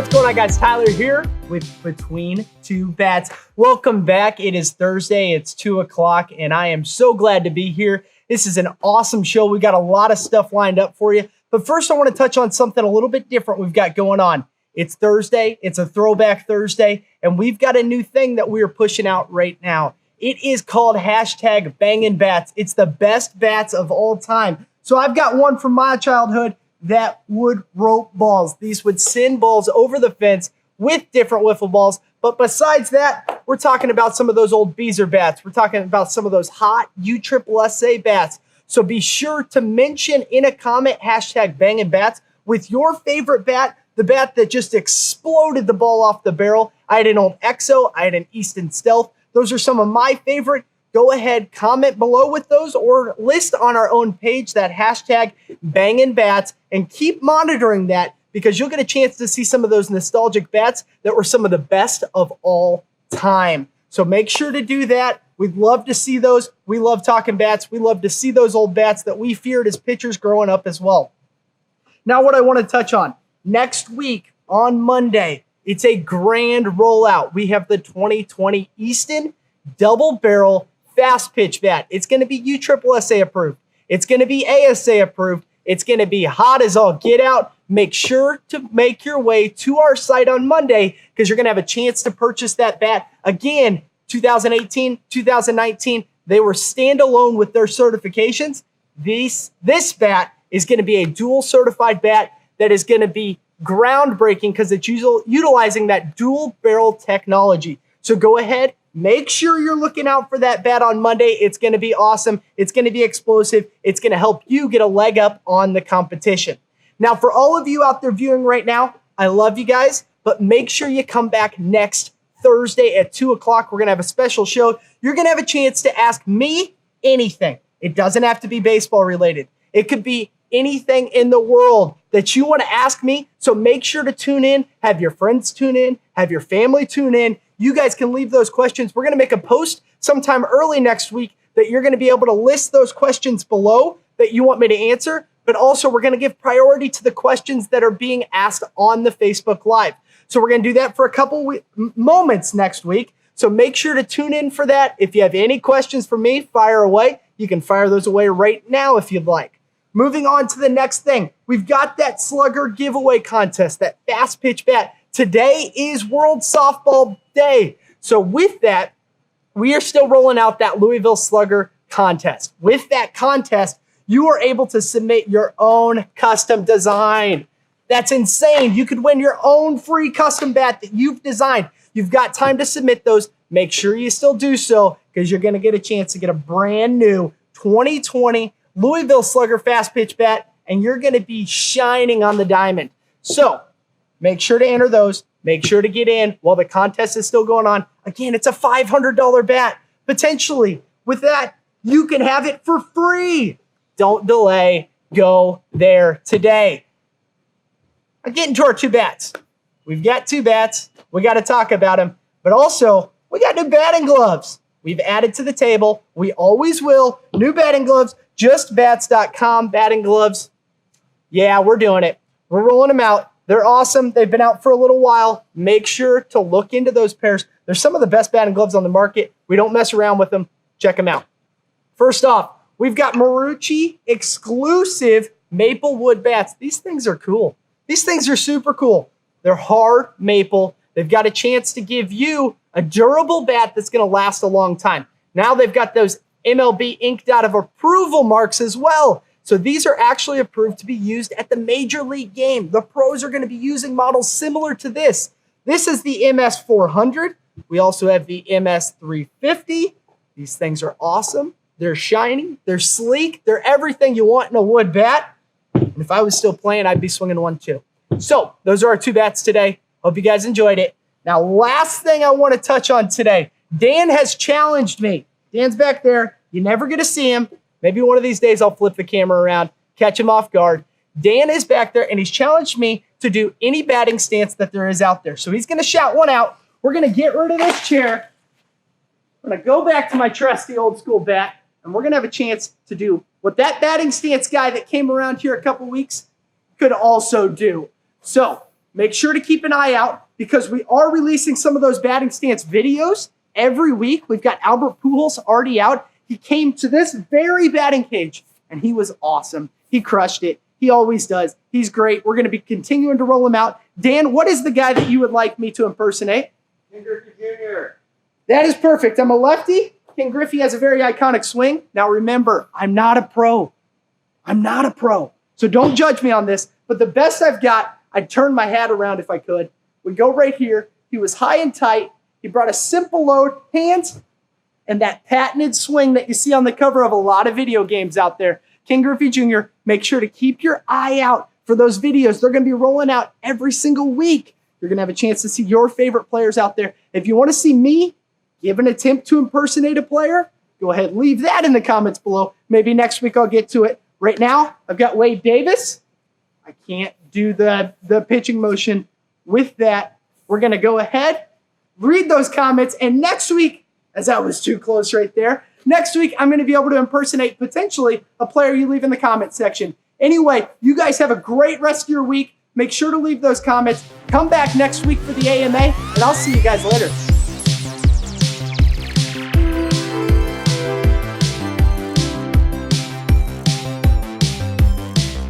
What's going on, guys? Tyler here with Between Two Bats. Welcome back. It is Thursday. It's 2 o'clock, and I am so glad to be here. This is an awesome show. We got a lot of stuff lined up for you. But first, I want to touch on something a little bit different we've got going on. It's Thursday. It's a Throwback Thursday, and we've got a new thing that we are pushing out right now. It is called hashtag Bangin Bats. It's the best bats of all time. So I've got one from my childhood that would rope balls. These would send balls over the fence with different wiffle balls. But besides that, we're talking about some of those old Beezer bats. We're talking about some of those hot USSSA bats. So be sure to mention in a comment hashtag Bangin Bats with your favorite bat, the bat that just exploded the ball off the barrel. I had an old EXO. I had an Easton Stealth. Those are some of my favorite. Go ahead, comment below with those or list on our own page that hashtag Bangin Bats and keep monitoring that because you'll get a chance to see some of those nostalgic bats that were some of the best of all time. So make sure to do that. We'd love to see those. We love talking bats. We love to see those old bats that we feared as pitchers growing up as well. Now, what I want to touch on next week on Monday, it's a grand rollout. We have the 2020 Easton Double Barrel Fast Pitch Bat. It's going to be USSSA approved. It's going to be ASA approved. It's going to be hot as all get out. Make sure to make your way to our site on Monday because you're going to have a chance to purchase that bat. Again, 2018, 2019, they were standalone with their certifications. This bat is going to be a dual certified bat that is going to be groundbreaking because it's utilizing that dual barrel technology. So go ahead. Make sure you're looking out for that bat on Monday. It's going to be awesome. It's going to be explosive. It's going to help you get a leg up on the competition. Now, for all of you out there viewing right now, I love you guys, but make sure you come back next Thursday at 2 o'clock. We're going to have a special show. You're going to have a chance to ask me anything. It doesn't have to be baseball related. It could be anything in the world that you want to ask me. So make sure to tune in, have your friends tune in, have your family tune in. You guys can leave those questions. We're going to make a post sometime early next week that you're going to be able to list those questions below that you want me to answer. But also, we're going to give priority to the questions that are being asked on the Facebook Live. So we're going to do that for a couple moments next week. So make sure to tune in for that. If you have any questions for me, fire away. You can fire those away right now if you'd like. Moving on to the next thing. We've got that Slugger Giveaway contest, that fast pitch bat. Today is World Softball Day. So with that, we are still rolling out that Louisville Slugger contest. With that contest, you are able to submit your own custom design. That's insane. You could win your own free custom bat that you've designed. You've got time to submit those. Make sure you still do so because you're going to get a chance to get a brand new 2020 Louisville Slugger fast pitch bat, and you're going to be shining on the diamond. So make sure to enter those. Make sure to get in while the contest is still going on. Again, it's a $500 bat. Potentially, with that, you can have it for free. Don't delay. Go there today. Getting to our two bats. We've got two bats. We got to talk about them. But also, we got new batting gloves. We've added to the table. We always will. New batting gloves. JustBats.com batting gloves. Yeah, we're doing it. We're rolling them out. They're awesome. They've been out for a little while. Make sure to look into those pairs. They're some of the best batting gloves on the market. We don't mess around with them. Check them out. First off, we've got Marucci exclusive maple wood bats. These things are cool. These things are super cool. They're hard maple. They've got a chance to give you a durable bat that's going to last a long time. Now they've got those MLB inked out of approval marks as well. So these are actually approved to be used at the major league game. The pros are going to be using models similar to this. This is the MS400. We also have the MS350. These things are awesome. They're shiny. They're sleek. They're everything you want in a wood bat. And if I was still playing, I'd be swinging one too. So those are our two bats today. Hope you guys enjoyed it. Now, last thing I want to touch on today. Dan has challenged me. Dan's back there. You never get to see him. Maybe one of these days I'll flip the camera around, catch him off guard. Dan is back there, and he's challenged me to do any batting stance that there is out there. So he's going to shout one out. We're going to get rid of this chair. I'm going to go back to my trusty old school bat, and we're going to have a chance to do what that batting stance guy that came around here a couple weeks could also do. So make sure to keep an eye out because we are releasing some of those batting stance videos every week. We've got Albert Pujols already out. He came to this very batting cage, and he was awesome. He crushed it. He always does. He's great. We're going to be continuing to roll him out. Dan, what is the guy that you would like me to impersonate? Ken Griffey Jr. That is perfect. I'm a lefty. Ken Griffey has a very iconic swing. Now remember, I'm not a pro. I'm not a pro. So don't judge me on this. But the best I've got, I'd turn my hat around if I could. We go right here. He was high and tight. He brought a simple load, hands, and that patented swing that you see on the cover of a lot of video games out there. Ken Griffey Jr., make sure to keep your eye out for those videos. They're going to be rolling out every single week. You're going to have a chance to see your favorite players out there. If you want to see me give an attempt to impersonate a player, go ahead, leave that in the comments below. Maybe next week I'll get to it. Right now, I've got Wade Davis. I can't do the pitching motion with that. We're going to go ahead, read those comments, and next week, as that was too close right there, next week I'm going to be able to impersonate potentially a player you leave in the comment section. Anyway, you guys have a great rest of your week. Make sure to leave those comments. Come back next week for the AMA, and I'll see you guys later.